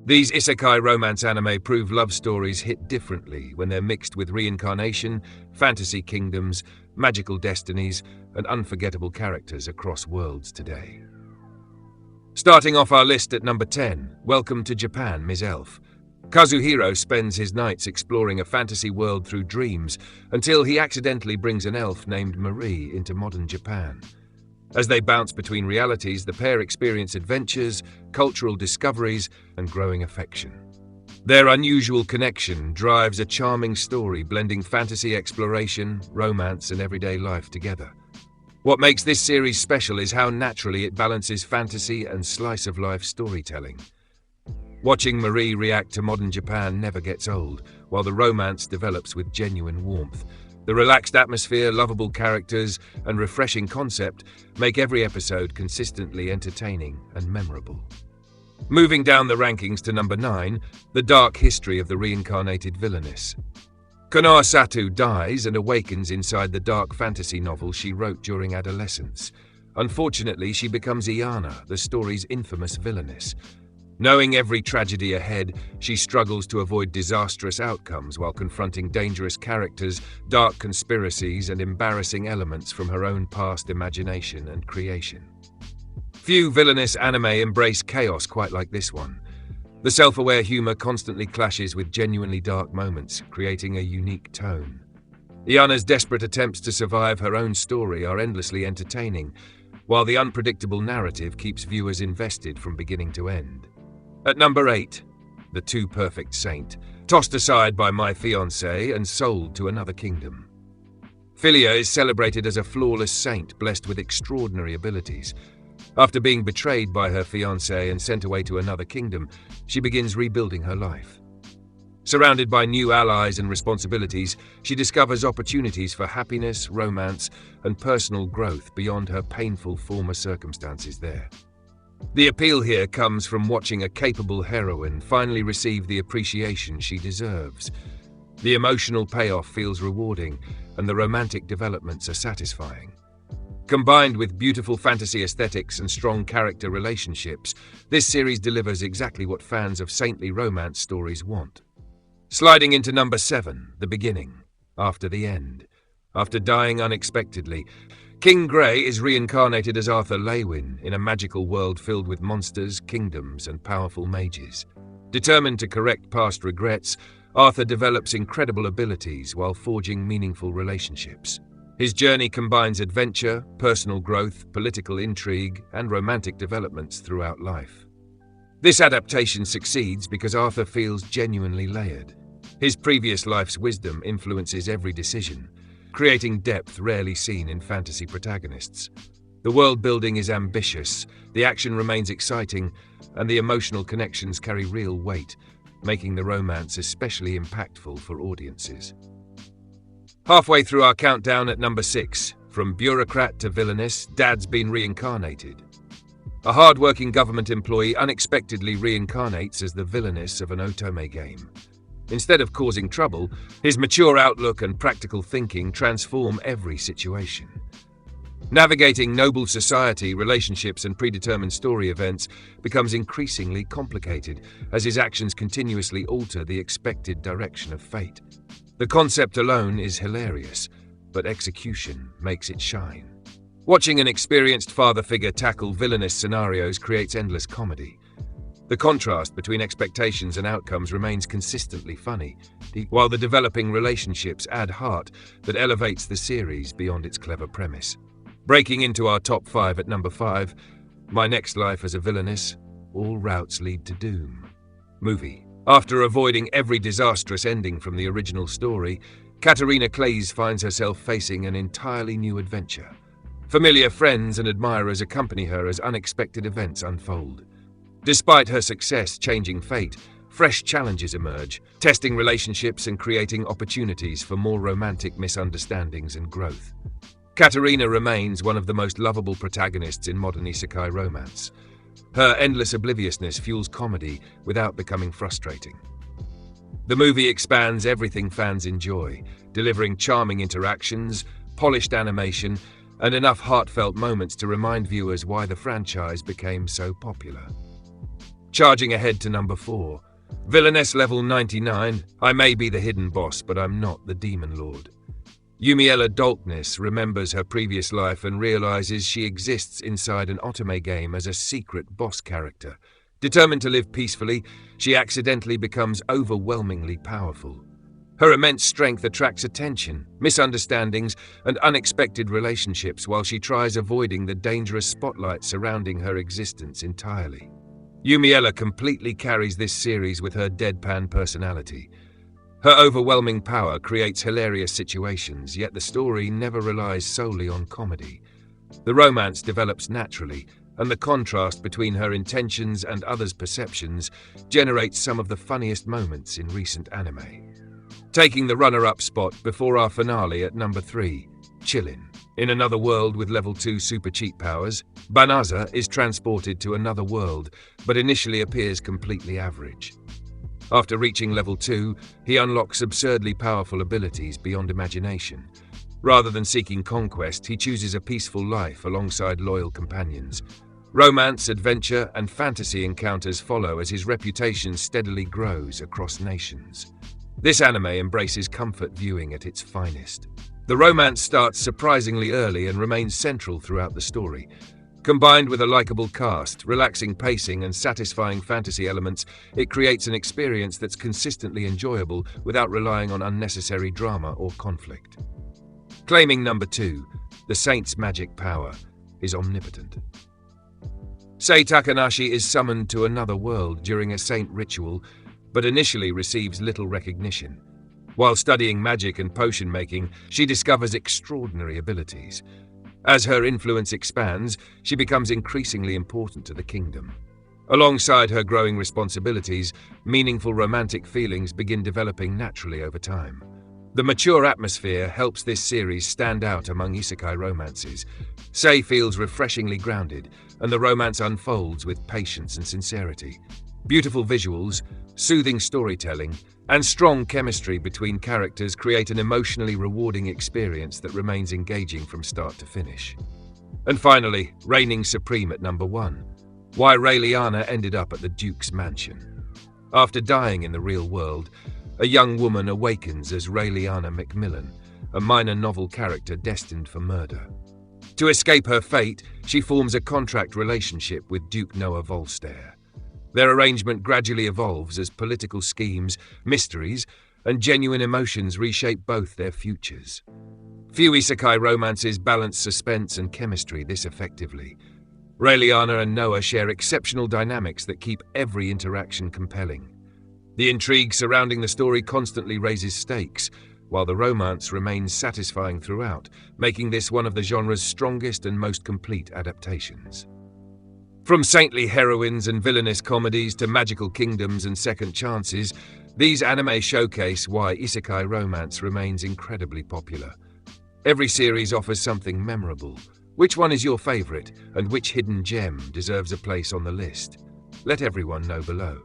These isekai romance anime prove love stories hit differently when they're mixed with reincarnation, fantasy kingdoms, magical destinies, and unforgettable characters across worlds today. Starting off our list at number 10, Welcome to Japan, Ms. Elf. Kazuhiro spends his nights exploring a fantasy world through dreams until he accidentally brings an elf named Marie into modern Japan. As they bounce between realities, the pair experience adventures, cultural discoveries, and growing affection. Their unusual connection drives a charming story blending fantasy exploration, romance, and everyday life together. What makes this series special is how naturally it balances fantasy and slice-of-life storytelling. Watching Marie react to modern Japan never gets old, while the romance develops with genuine warmth. The relaxed atmosphere, lovable characters, and refreshing concept make every episode consistently entertaining and memorable. Moving down the rankings to number 9, The Dark History of the Reincarnated Villainess. Konoha Satu dies and awakens inside the dark fantasy novel she wrote during adolescence. Unfortunately, she becomes Iana, the story's infamous villainess. Knowing every tragedy ahead, she struggles to avoid disastrous outcomes while confronting dangerous characters, dark conspiracies, and embarrassing elements from her own past imagination and creation. Few villainous anime embrace chaos quite like this one. The self-aware humor constantly clashes with genuinely dark moments, creating a unique tone. Iana's desperate attempts to survive her own story are endlessly entertaining, while the unpredictable narrative keeps viewers invested from beginning to end. At number 8, The Too Perfect Saint, tossed aside by my fiancé and sold to another kingdom. Philia is celebrated as a flawless saint blessed with extraordinary abilities. After being betrayed by her fiancé and sent away to another kingdom, she begins rebuilding her life. Surrounded by new allies and responsibilities, she discovers opportunities for happiness, romance, and personal growth beyond her painful former circumstances there. The appeal here comes from watching a capable heroine finally receive the appreciation she deserves. The emotional payoff feels rewarding, and the romantic developments are satisfying. Combined with beautiful fantasy aesthetics and strong character relationships, this series delivers exactly what fans of saintly romance stories want. Sliding into number 7, The Beginning, After the End. After dying unexpectedly, King Grey is reincarnated as Arthur Lewin in a magical world filled with monsters, kingdoms, and powerful mages. Determined to correct past regrets, Arthur develops incredible abilities while forging meaningful relationships. His journey combines adventure, personal growth, political intrigue, and romantic developments throughout life. This adaptation succeeds because Arthur feels genuinely layered. His previous life's wisdom influences every decision, creating depth rarely seen in fantasy protagonists. The world building is ambitious, the action remains exciting, and the emotional connections carry real weight, making the romance especially impactful for audiences. Halfway through our countdown at number 6, From Bureaucrat to Villainess, Dad's Been Reincarnated. A hard-working government employee unexpectedly reincarnates as the villainess of an otome game. Instead of causing trouble, his mature outlook and practical thinking transform every situation. Navigating noble society, relationships, and predetermined story events becomes increasingly complicated as his actions continuously alter the expected direction of fate. The concept alone is hilarious, but execution makes it shine. Watching an experienced father figure tackle villainous scenarios creates endless comedy. The contrast between expectations and outcomes remains consistently funny, while the developing relationships add heart that elevates the series beyond its clever premise. Breaking into our top 5 at number 5, My Next Life as a Villainess, All Routes Lead to Doom. Movie. After avoiding every disastrous ending from the original story, Katarina Claes finds herself facing an entirely new adventure. Familiar friends and admirers accompany her as unexpected events unfold. Despite her success changing fate, fresh challenges emerge, testing relationships and creating opportunities for more romantic misunderstandings and growth. Katarina remains one of the most lovable protagonists in modern isekai romance. Her endless obliviousness fuels comedy without becoming frustrating. The movie expands everything fans enjoy, delivering charming interactions, polished animation, and enough heartfelt moments to remind viewers why the franchise became so popular. Charging ahead to number 4. Villainess level 99. I may be the hidden boss, but I'm not the demon lord. Yumiella Dalkness remembers her previous life and realizes she exists inside an otome game as a secret boss character. Determined to live peacefully, she accidentally becomes overwhelmingly powerful. Her immense strength attracts attention, misunderstandings, and unexpected relationships while she tries avoiding the dangerous spotlight surrounding her existence entirely. Yumiella completely carries this series with her deadpan personality. Her overwhelming power creates hilarious situations, yet the story never relies solely on comedy. The romance develops naturally, and the contrast between her intentions and others' perceptions generates some of the funniest moments in recent anime. Taking the runner-up spot before our finale at number 3, Chillin'. In another world with level 2 super cheat powers, Banaza is transported to another world, but initially appears completely average. After reaching level 2, he unlocks absurdly powerful abilities beyond imagination. Rather than seeking conquest, he chooses a peaceful life alongside loyal companions. Romance, adventure, and fantasy encounters follow as his reputation steadily grows across nations. This anime embraces comfort viewing at its finest. The romance starts surprisingly early and remains central throughout the story. Combined with a likable cast, relaxing pacing, and satisfying fantasy elements, it creates an experience that's consistently enjoyable without relying on unnecessary drama or conflict. Claiming number 2, the Saint's magic power is omnipotent. Sei Takanashi is summoned to another world during a saint ritual, but initially receives little recognition. While studying magic and potion making, she discovers extraordinary abilities. As her influence expands, she becomes increasingly important to the kingdom. Alongside her growing responsibilities, meaningful romantic feelings begin developing naturally over time. The mature atmosphere helps this series stand out among isekai romances. Sei feels refreshingly grounded, and the romance unfolds with patience and sincerity. Beautiful visuals, soothing storytelling, and strong chemistry between characters create an emotionally rewarding experience that remains engaging from start to finish. And finally, reigning supreme at number 1, why Raeliana ended up at the Duke's mansion. After dying in the real world, a young woman awakens as Raeliana Macmillan, a minor novel character destined for murder. To escape her fate, she forms a contract relationship with Duke Noah Volstaire. Their arrangement gradually evolves as political schemes, mysteries, and genuine emotions reshape both their futures. Few isekai romances balance suspense and chemistry this effectively. Raeliana and Noah share exceptional dynamics that keep every interaction compelling. The intrigue surrounding the story constantly raises stakes, while the romance remains satisfying throughout, making this one of the genre's strongest and most complete adaptations. From saintly heroines and villainous comedies to magical kingdoms and second chances, these anime showcase why isekai romance remains incredibly popular. Every series offers something memorable. Which one is your favorite, and which hidden gem deserves a place on the list? Let everyone know below.